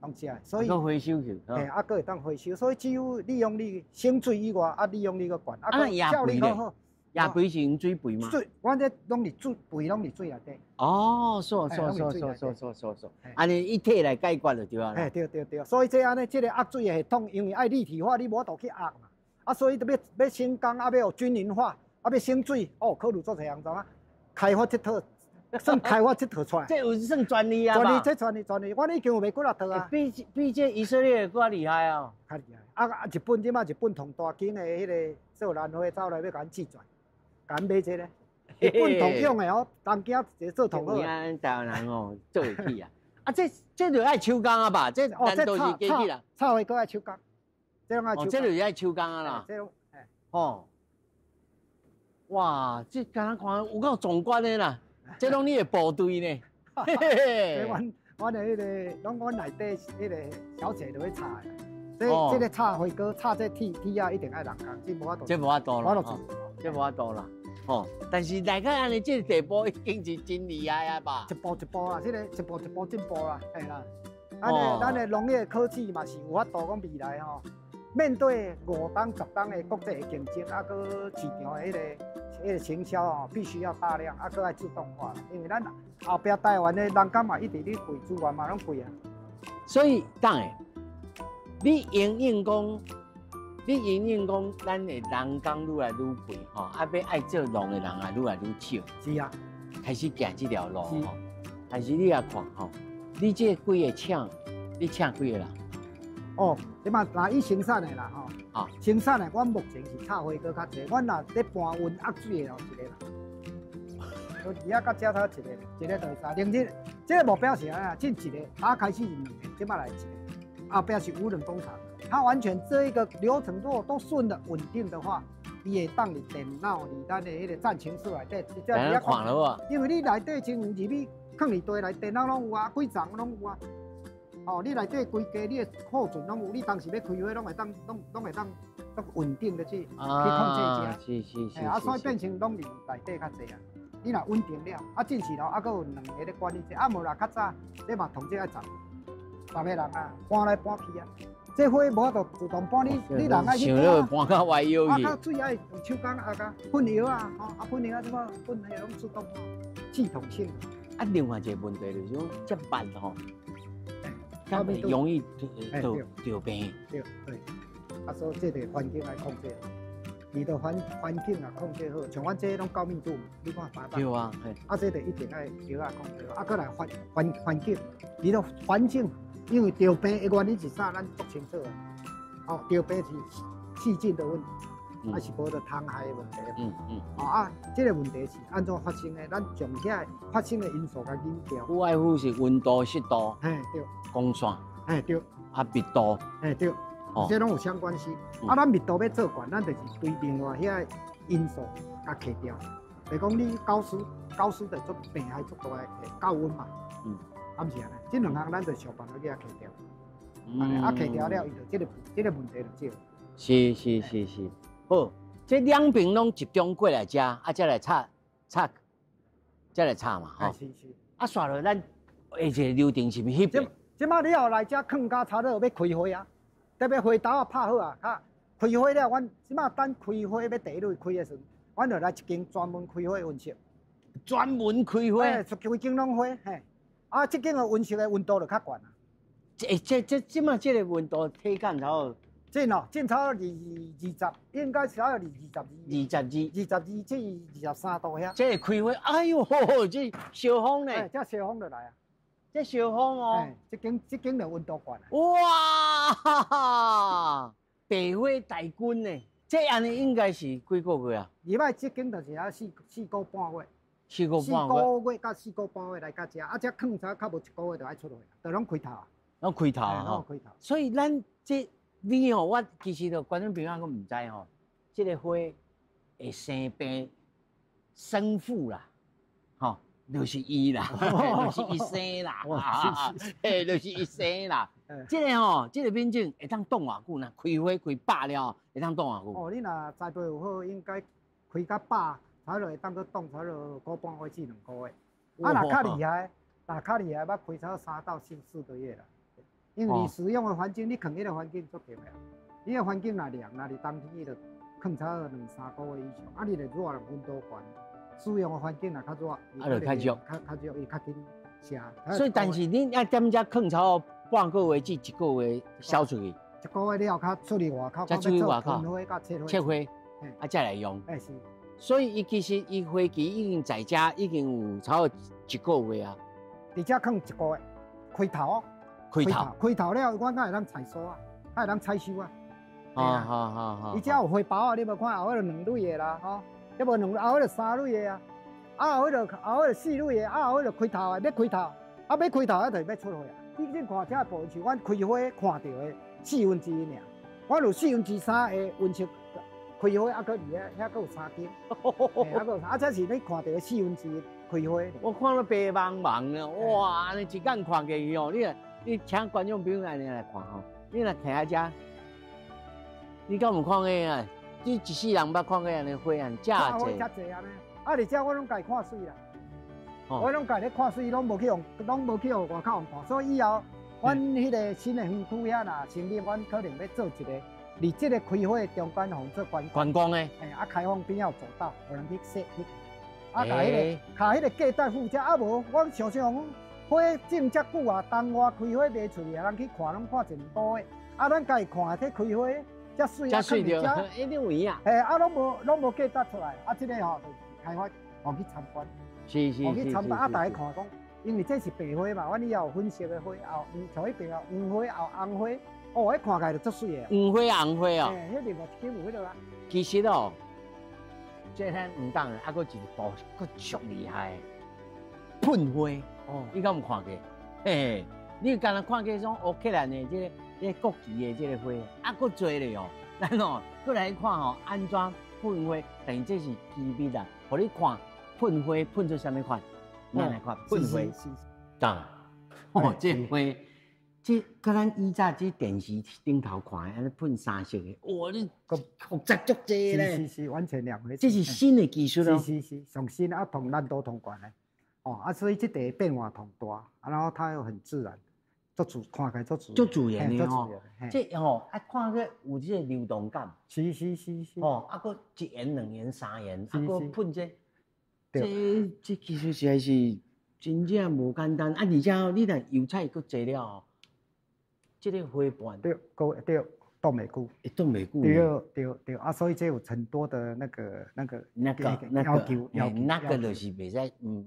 拢食的，所以回收去，佫会当回收，所以只有利用你省水以外，利用你个管，效率较好，野肥是用水肥吗？水，阮这拢是水肥，拢是水内底。哦，是，安尼一体来解决就对啊。对，所以这安尼，这个压水的系统，因为爱立体化，你无度去压嘛。啊，所以要升工，啊要有均匀化，啊要省水，哦，考虑做侪项状啊，开发这套，算开发这套出来。这有算专利啊吧？专利，我已经有卖几啊套啊。比这以色列更厉害啊！较厉害。啊，日本即马日本同大间的迄个做兰花走来要甲咱制作，甲咱买一个。日本同样的哦，东京一个做同好。咱台湾人哦，做会起啊！啊，这就爱手工啊吧？这难道是机器啦？插花搁爱手工，这种爱手工。这就是爱手工啊啦。这种，哦，哇，这敢看有够壮观的啦！这拢你的部队呢？嘿嘿嘿。阮的迄个，拢阮内底迄个小姐就会插的。这个插花哥插这铁啊，一定爱人工，这无法度。这无法度啦，这无法度啦。哦，但是大家安尼这个地步已经是真厉害啊吧？一步一步啦，这个一步一步进步啦，嘿啦。咱的农业科技嘛是有法度讲未来吼，面对5档10档的国际的竞争，啊，搁市场的迄个行销哦，必须要大量，啊，搁爱自动化，因为咱后壁台湾的人工嘛一直咧贵，资源嘛拢贵啊。所以当然，你营运讲，咱的人工愈来愈贵吼，啊，要爱做农的人啊愈来愈少。是啊，开始行这条路吼，但是你也看吼，你这几个请，你请几个人？哦，即嘛拿伊生产的啦吼，生产的，阮目前是插花搁较济，阮若咧搬运压水的哦一个人，就而家甲遮头一个就3，另这个目标是安啊，进一个，开始是2个，即嘛来一个，后壁是无人工厂，它完全这一个流程如果都顺的稳定的话，伊会当你电脑里咱的迄个战情室内底，这样看了哇，因为你内底真入去放一堆来，电脑拢有啊，几层拢有啊。哦，你内底规家你的库存拢有，你当时要开会拢会当稳定的去控制是。啊，所以变成拢伫内底较济啊。你若稳定了，啊进去了，啊搁有2个咧管理者，啊无啦较早，你嘛同这爱10个人啊，搬来搬去啊。这花无法度自动搬，你人爱去搬。想要搬到外腰去。啊，水爱有手工啊，甲喷药啊，喷药啊，怎么喷迄拢自动化，系统性。啊，另外一个问题就是讲这慢吼。较袂容易得病。对，啊，所以这个环境来控制，你的环境啊控制好，像阮这拢高密度，你看8档。对啊，啊，这个一定爱桥啊控制好，啊，搁来环境，你的环境，因为得病的原因是啥，咱足清楚啊。哦，得病是细菌的问题，还是无着虫害的问题。啊，这个问题是安怎发生的？咱从遐发生的因素甲研究。无外乎是温度、湿度。对。光线，对，啊密度，对，这拢有相关性。啊，咱密度要做悬，咱就是对另外遐因素甲去掉。比如讲你高湿就做病害足大的高温嘛，敢是安尼？这2项咱就想办法给它去掉。啊，去掉了，伊就这个问题就少。是。好，这2边拢集中过来遮，啊，再来插嘛，吼。是。啊，刷落咱下一个流程是毋是迄边？即马你后来遮放假差了要开花啊，特别花豆啊拍好啊，开花了，阮即马等开花要第一轮开的时阵，阮就来一间专门开花温室。专门开花？规间拢花，嘿。啊，这间的温室的温度就较悬啊。即马这个温度体感差不多。正差20，应该差不多22至23度遐。这开花，哎呦，这小风呢？这小风就来啊。这小风哦，这间的温度悬啊！哇，白花大军呢，这安尼应该是几个月啊？入摆这间就是啊4个半月，4个半月到4个半月来到遮，啊，这放差较无1个月就爱出来，就拢开头啊。拢开头啊！拢开头。所以咱你吼，我其实就观众朋友我唔知吼，这个花会生病生父啦，吼。就是伊啦，就是伊生啦，就是伊生啦。这个吼，这个品种会当冻偌久呢？开花开饱了，会当冻偌久？哦，你若栽培有好，应该开到饱，才落会当去冻，才落1个半月至2个月。啊，若较厉害，要开超3到4个月啦。因为你使用的环境，你放迄个环境足重要。你个环境若凉，若是冬天，伊就放差2、3个月以上，啊，你热热人温度悬，使用的环境也较热，较热，较热，伊较紧谢。所以，但是恁要踮遮放超过半个月至1个月销出去，1个月了，较出去外口，才出去外口，喷花甲切花，啊，再来用。哎是。所以，伊其实伊花期已经在遮已经有超过1个月啊。伫遮放1个月，开头，开头了，我才会当采收啊，才会当采收啊。好。伊遮有花苞啊，你无看后尾2蕊的啦，吼，要无后尾3蕊的啊，后尾4蕊的，后尾开头的，要开头，要开头啊，就要出花啊。你看遮部分是阮开花看到的1/4尔，我有3/4的温室开花，啊，搁伫遐搁有3间，啊，搁有啊，这是你看到的1/4开花。我看到白茫茫的，哇！你一眼看过去哦，你请观众朋友来看吼，你若徛喺遮，你敢有看过啊？你一世人捌看过安尼花啊？遮济。济安尼，啊！而且我拢家看水啦，我拢家咧看水，拢无去外口用看，所以以后阮迄个新的园区遐啦，成立阮可能要做一个，离这个开花中间互做观光诶，啊，开放边要走道，有人去踅去。啊，卡迄个价带附加，啊无，我常常讲花种遮久啊，冬外开花卖出去，人去看拢看1、2个月，啊，咱家己看这开花遮水啊，水着，一定有影。啊，拢无价带出来，啊，这个吼就是开发，互去参观，是，去参观啊，大家看讲，因为这是白花嘛，阮以后有粉色的花，后像迄边啊，黄花后红花，哦，迄看起来就足水的。黄花红花哦，迄另外一间有迄落啊。其实哦。这咱唔当啊，搁一部搁足厉害，喷花哦，你敢有看过？嘿，你敢若看过种乌克兰的这个国旗的这个花，啊，搁多咧哦。咱哦，搁来看吼，安怎喷花？但是这是机密啦，互你看喷花喷出什么款？咱来看喷花，当哦，这花。这跟咱以前这电视顶头看的，安尼喷3色的，哇，你复杂足济咧。是，完全两回事。这是新的技术咯。是，上新啊，同难度同悬的。哦，啊，所以这个变化同大，啊，然后它又很自然，看起来足自然的吼。这吼啊，看个有这个流动感。是。哦，啊，搁1言、2言、3言，啊，搁喷这技术实在是真正无简单。啊，而且哦，你若油菜搁济了哦。这个花瓣对，冻袂久，冻袂久。对啊，所以这有很多的那个要求，那个就是袂使，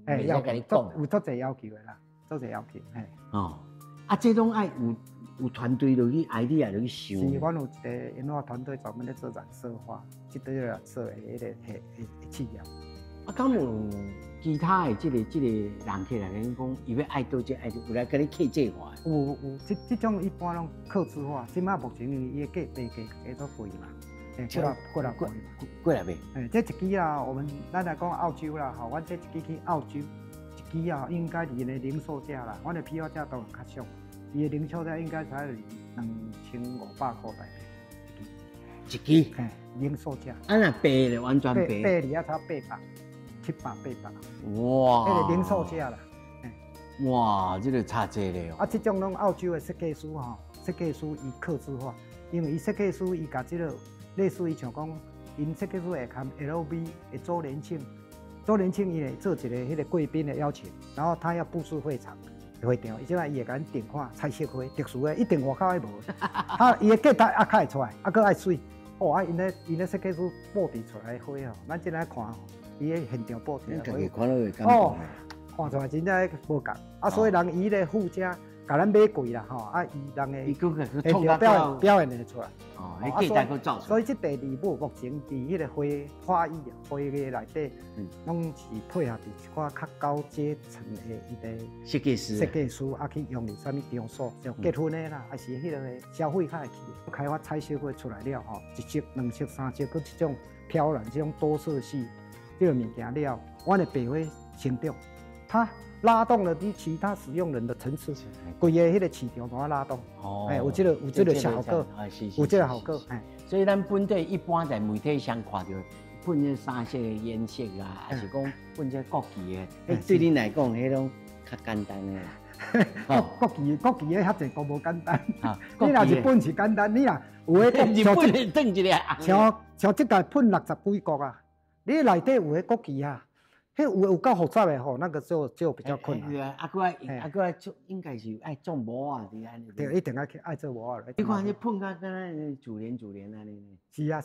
袂使甲你讲，有足侪要求的啦，足侪要求，嘿。哦，啊，这种爱有团队落去 idea 落去想。是，阮有一个研发团队专门咧做染色花，即个染色的迄个企业。啊，敢有其他的这个人客来跟你讲，伊要爱多这爱多，有来跟你客制化。有，这种一般拢客制化。即马目前伊个价都贵嘛，过来贵嘛。过来卖。这一支啊，咱来讲澳洲啦，吼，阮这一支去澳洲，一支啊，应该离的零售价啦，阮的批发价都较俗，伊的零售价应该才2500块台币一支。零售价。啊，那白咧，完全白。白里啊，才800。700、800，哇！迄个零售价啦，哇，这个差济咧哦。啊，这种拢澳洲的设计师吼，设计师伊客制化，因为伊设计师伊甲这个类似于像讲，因设计师会看 LV 的周年庆伊会做一个迄个贵宾的邀请，然后他要布置会场。会场，伊即摆伊会甲咱订看彩色花，特殊的一定外口爱无，伊的价值啊较会出来，啊搁爱水，哦啊因咧设计师布置出来的花吼，咱即来看。伊个现场布置，哦，看出来真正无共，啊，所以人伊个附加，甲咱买贵啦吼，啊，伊人个现场表现得出来，哦，价值佫走出来。所以这第二幕目前伫迄个花艺花艺内底，拢是配合伫一寡较高阶层的伊个设计师啊去用伫啥物场所，像结婚的啦，还是迄个消费较会去，开发彩色花出来了吼，1色、2色、3色，佮这种飘染这种多色系。这个物件了，阮的白花成长，它拉动了你其他使用人的层次，规个迄个市场把它拉动。哦，有这个效果，有这个效果。所以咱本地一般在媒体上看到喷这3色的颜色啊，还是讲喷这国旗的，对恁来讲，迄种较简单的。国旗的遐济个无简单。啊，你若日本是简单，你若有诶国，日本的登一个像即届喷60几国啊，你内底有诶国旗啊，迄有够复杂诶吼，那个就比较困难。啊，个爱做，应该是爱做模啊，是安尼。对，一定爱做模啊。你看你碰甲敢若主联安尼。是啊。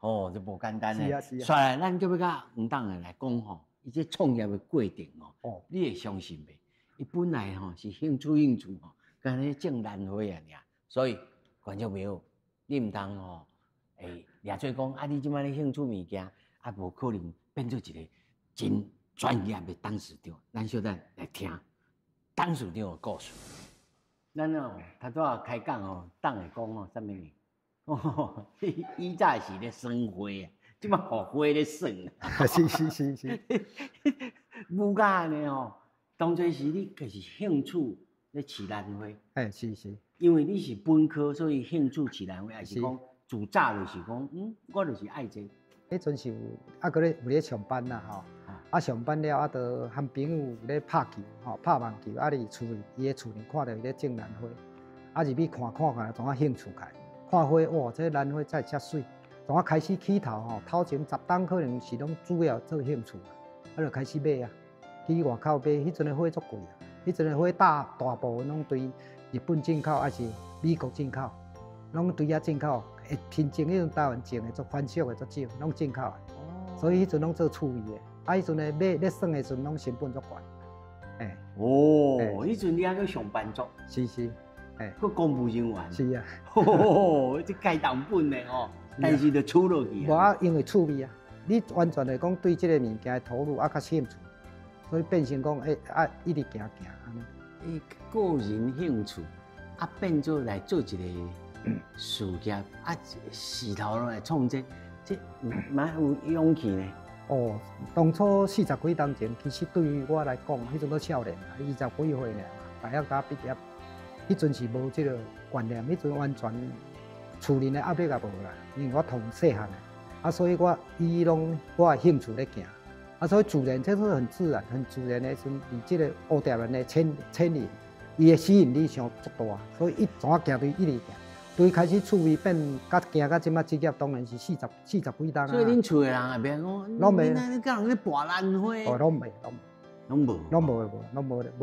哦，这无简单嘞。是啊。煞来，咱就要甲黄党诶来讲吼，伊这创业诶过程哦，你会相信袂？伊本来吼是兴趣吼，干咧种兰花啊尔，所以观众朋友，你毋通吼，掠做讲啊，你即摆咧兴趣物件，啊无可能变做一个真专业的董事长。咱小等来听董事长的故事。咱哦，头拄仔开讲哦，党会讲哦，啥物呢？哦，以早是咧算花啊，即摆互花咧算啊。是。武家安尼吼，当初是你就是兴趣咧饲兰花。是。因为你是本科，所以兴趣饲兰花，还是讲自早就是讲，我就是爱这。迄阵是有咧上班啦吼，上班了就和朋友咧拍球拍网球，伫厝里伊诶厝里看到伊咧种兰花，入去看，从啊兴趣开，看花哇，这兰花真遮水，从啊开始起头头前10档可能是拢主要做兴趣，就开始买啊，去外口买，迄阵诶花足贵啊，迄阵诶花大部分拢对日本进口还是美国进口，拢对遐进口。会品种迄种台湾种的，做番薯的，做少，拢进口的。所以迄阵拢做趣味的。迄阵的咧算的时阵，拢成本足悬。迄阵你还去上班族？是。去公务人员。是啊。这该当本的哦，但是就出落去。无啊，因为趣味啊，你完全来讲对这个物件的投入较兴趣，所以变成讲一直行安尼。个人兴趣变做来做一个。事业势头来创这蛮有勇气呢。当初40几当前，其实对于我来讲，迄阵都少年，20几岁尔，大学刚毕业，迄阵是无这个观念，迄阵完全厝里的压力也无啦，因为我从细汉所以我的兴趣咧行，所以自然这是很自然的，是以这个乌蝶兰的牵引，伊的吸引力上足大，所以怎啊行对一直行。对，开始趣味变，行到即摆职业当然是40几档啊。所以恁厝的人也别讲，拢袂，你甲人咧拔兰花。拢无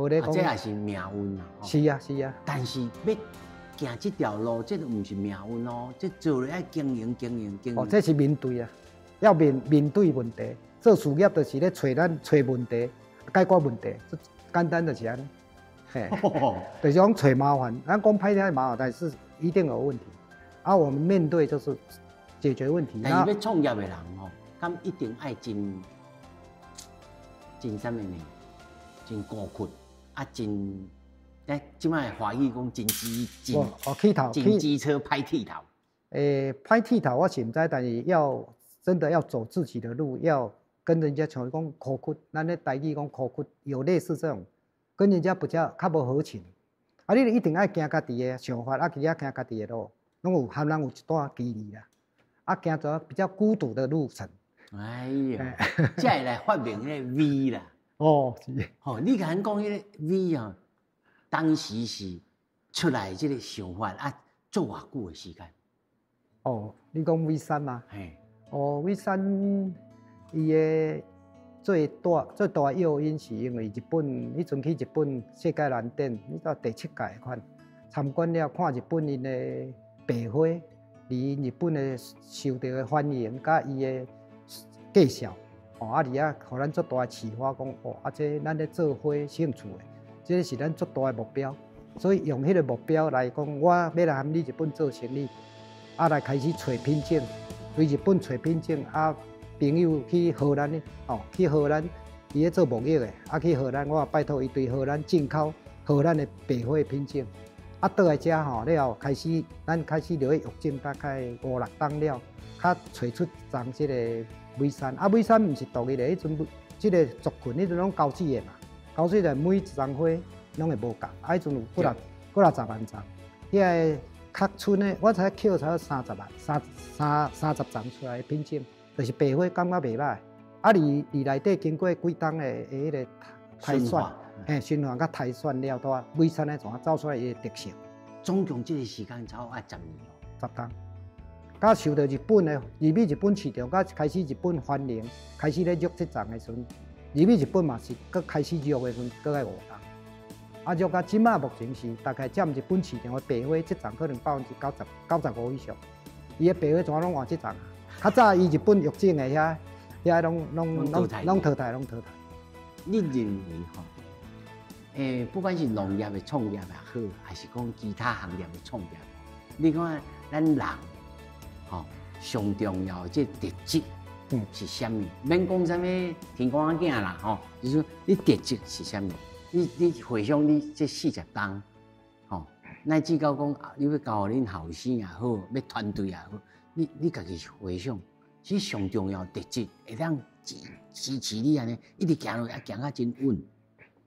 咧讲。这也是命运啊。是啊。但是要行这条路，这都唔是命运哦，这做咧爱经营。这是面对啊，要面对问题。做事业就是咧找问题，解决问题，简单就是安尼。就是讲找麻烦，咱讲歹听麻烦，但是一定有问题。我们面对就是解决问题。但是要创业的人敢一定爱真啥物呢？真孤苦真即摆华语讲真机车歹剃头。歹剃头我是唔知，但是真的要走自己的路，要跟人家像讲苦苦，咱咧台语讲苦苦，有类似这种。跟人家比较无好情，你一定爱行家己的想法，去行家己的路，拢有含人有一段距离啦，行走比较孤独的路程。哎呀，才会来发明迄个 V 啦。是。你甲咱讲迄个 V 啊，当时是出来这个想法做偌久的时间？你讲 V3吗？V3伊的。最大诱因是因为日本，迄阵去日本世界兰展，你到第7届款，参观了看日本因的白花，日本的受到的欢迎，甲伊的介绍，伫遐互咱足大的启发，讲这咱咧做花兴趣的，这是咱足大的目标，所以用迄个目标来讲，我要来和你日本做生意，来开始找品种，对日本找品种朋友去荷兰呢，去荷兰，伊咧做牧业的，去荷兰，我拜托伊对荷兰进口荷兰的白花品种，倒来遮了开始，咱开始就去育种，大概5、6档了，找出种这个V3，V3毋是独立的，迄阵这个族群迄阵拢交水的嘛，交水的每一丛花拢会无共，迄阵有几60万丛，遐个较村的，我才捡才30万，30丛出来的品种。就是白花感觉袂歹，你内底经过几档的迄个筛选，循环甲汰选了，都每产的怎走出来伊的特色。总共这个时间超过10年哦。 10冬，甲受到日本的日本市场，甲开始日本欢迎，开始咧育这种的时阵，日本嘛是搁开始育的时阵，搁爱5冬。啊，育到即马目前是大概占日本市场的白花这种可能95%以上。伊的白花全拢换这种啊。较早伊日本育种的遐拢淘汰。你认为吼？不管是农业的创业也好，还是讲其他行业的创业，你看咱人吼上重要的这特质是啥物？免讲啥物天公仔啦吼，就是说你特质是啥物？你回想你这40冬吼，乃至到讲你要教恁后生也好，要团队也好，你家己回想，其实上重要的特质会当支持你安尼一直行落去，行啊真稳。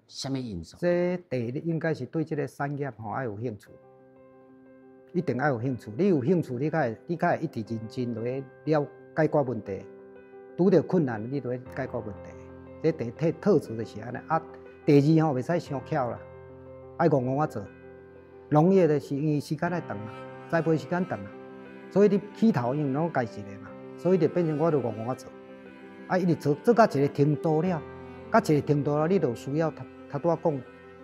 什么因素？这第一应该是对这个产业吼要有兴趣，一定要有兴趣。你有兴趣，你才会一直认真落去解决问题。拄到困难，你就会解决问题。这第一特质就是安尼。啊，第二吼袂使伤巧啦，爱戆啊做。农业的是因为时间爱长啊，栽培时间长啊，所以你起头因为拢家己个嘛，所以就变成我就戆啊做。啊，一直做到一个程度了，到一个程度了，你就需要他拄仔讲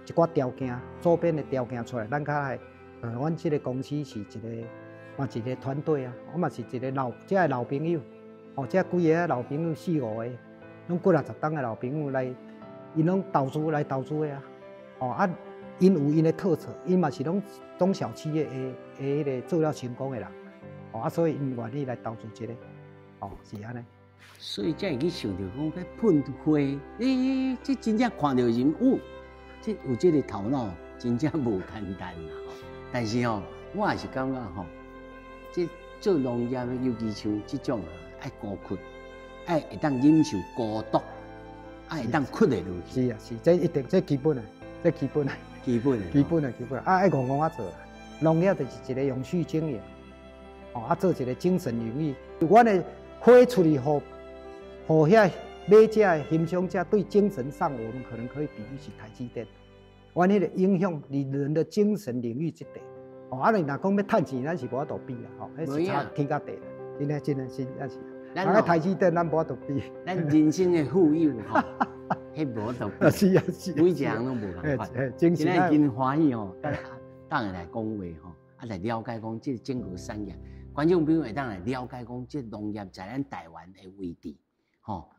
一寡条件，周边的条件出来，咱较来，阮这个公司是嘛一个团队啊，我嘛是一个老朋友，这几个老朋友4、5个，拢几60冬的老朋友来，因拢投资的啊，因有因的特色，因嘛是拢中小企业的迄个做了成功的人，啊，所以因愿意来投资这个，是安尼。 所以才会去想到讲要喷花，这真正看到人物，这有这个头脑，真正无简单啦。但是吼，我也是感觉吼，这做农业的，尤其像这种爱孤苦，爱会当忍受孤独，爱会当屈得落去。是啊，是，这一定这基本的，基本的，爱戆啊做啦。农业就是一个永续经营，啊做一个精神领域，阮的花出去互遐买者、欣赏者对精神上，我们可能可以比喻是台积电。阮迄个影响人的精神领域这块，你若讲要趁钱，咱是无法度比啦，迄是差天甲地啦，真的是也是。咱台积电咱无法度比。咱人生的富有吼，迄无法度比。是啊，每一个人拢无共款。今仔真欢喜吼，当然来讲话吼，来了解讲这整个产业，观众朋友会当来了解讲这农业在咱台湾的位置。 吼，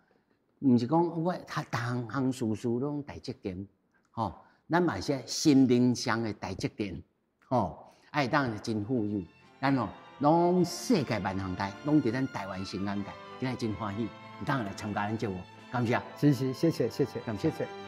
毋是讲我他行事拢大责任，吼，咱嘛是心灵上的大责任，吼，爱当真富有，咱吼拢世界万行台，拢伫咱台湾新安界，今日真欢喜，当然来参加咱节目，感谢。是，谢谢，谢谢。